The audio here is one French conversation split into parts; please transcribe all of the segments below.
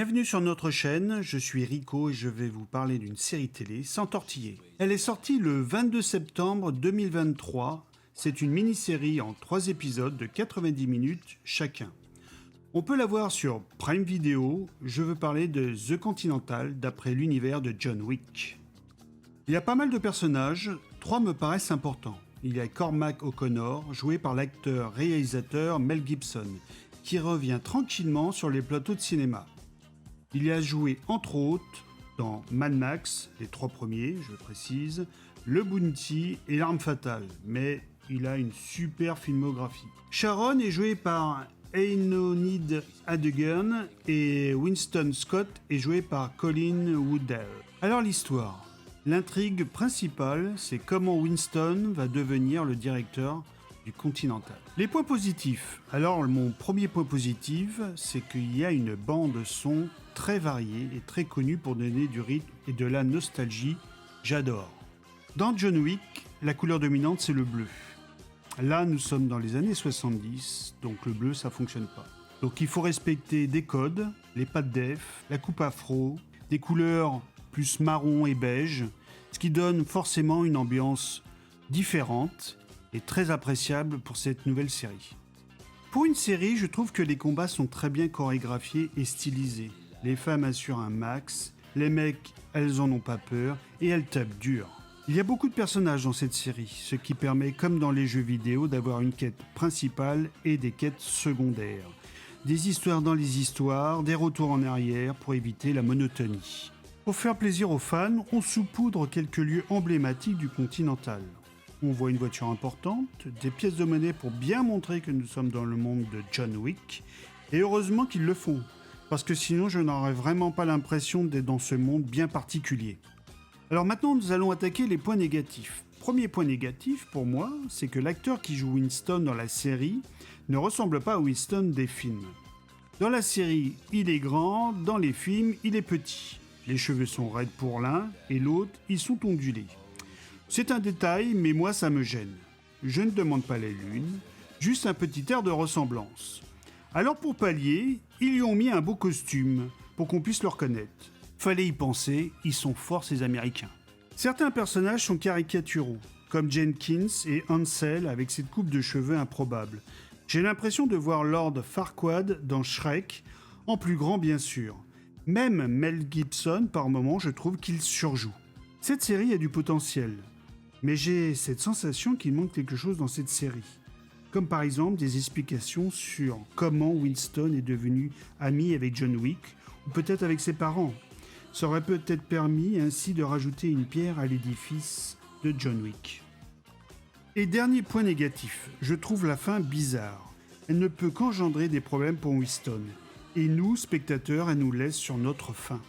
Bienvenue sur notre chaîne, je suis Rico et je vais vous parler d'une série télé sans tortiller. Elle est sortie le 22 septembre 2023, c'est une mini-série en 3 épisodes de 90 minutes chacun. On peut la voir sur Prime Video, je veux parler de The Continental d'après l'univers de John Wick. Il y a pas mal de personnages, 3 me paraissent importants. Il y a Cormac O'Connor, joué par l'acteur-réalisateur Mel Gibson, qui revient tranquillement sur les plateaux de cinéma. Il y a joué entre autres dans Mad Max, les 3 premiers, je précise, Le Bounty et L'Arme Fatale, mais il a une super filmographie. Sharon est jouée par Einoneed Adegan et Winston Scott est joué par Colin Woodell. Alors l'histoire. L'intrigue principale, c'est comment Winston va devenir le directeur du Continental. Les points positifs. Alors mon premier point positif, c'est qu'il y a une bande son très variée et très connue pour donner du rythme et de la nostalgie. J'adore. Dans John Wick, la couleur dominante, c'est le bleu. Là, nous sommes dans les années 70, donc le bleu, ça fonctionne pas. Donc il faut respecter des codes, les pattes def, la coupe afro, des couleurs plus marron et beige, ce qui donne forcément une ambiance différente et très appréciable pour cette nouvelle série. Pour une série, je trouve que les combats sont très bien chorégraphiés et stylisés. Les femmes assurent un max, les mecs, elles en ont pas peur et elles tapent dur. Il y a beaucoup de personnages dans cette série, ce qui permet, comme dans les jeux vidéo, d'avoir une quête principale et des quêtes secondaires. Des histoires dans les histoires, des retours en arrière pour éviter la monotonie. Pour faire plaisir aux fans, on saupoudre quelques lieux emblématiques du Continental. On voit une voiture importante, des pièces de monnaie pour bien montrer que nous sommes dans le monde de John Wick, et heureusement qu'ils le font, parce que sinon je n'aurais vraiment pas l'impression d'être dans ce monde bien particulier. Alors maintenant nous allons attaquer les points négatifs. Premier point négatif pour moi, c'est que l'acteur qui joue Winston dans la série ne ressemble pas à Winston des films. Dans la série, il est grand, dans les films, il est petit. Les cheveux sont raides pour l'un et l'autre, ils sont ondulés. C'est un détail, mais moi ça me gêne. Je ne demande pas la lune, juste un petit air de ressemblance. Alors pour pallier, ils lui ont mis un beau costume, pour qu'on puisse le reconnaître. Fallait y penser, ils sont forts ces Américains. Certains personnages sont caricaturaux, comme Jenkins et Ansel avec cette coupe de cheveux improbable. J'ai l'impression de voir Lord Farquaad dans Shrek, en plus grand bien sûr. Même Mel Gibson, par moments, je trouve qu'il surjoue. Cette série a du potentiel. Mais j'ai cette sensation qu'il manque quelque chose dans cette série. Comme par exemple des explications sur comment Winston est devenu ami avec John Wick, ou peut-être avec ses parents. Ça aurait peut-être permis ainsi de rajouter une pierre à l'édifice de John Wick. Et dernier point négatif, je trouve la fin bizarre. Elle ne peut qu'engendrer des problèmes pour Winston. Et nous, spectateurs, elle nous laisse sur notre faim.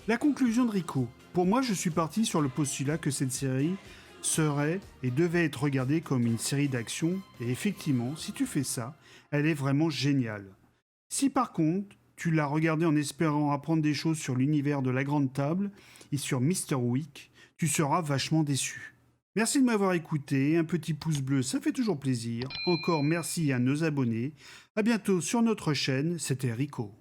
La conclusion de Rico. Pour moi, je suis parti sur le postulat que cette série serait et devait être regardée comme une série d'action, et effectivement, si tu fais ça, elle est vraiment géniale. Si par contre, tu l'as regardée en espérant apprendre des choses sur l'univers de la grande table et sur Mr. Wick, tu seras vachement déçu. Merci de m'avoir écouté, un petit pouce bleu, ça fait toujours plaisir. Encore merci à nos abonnés. À bientôt sur notre chaîne, c'était Rico.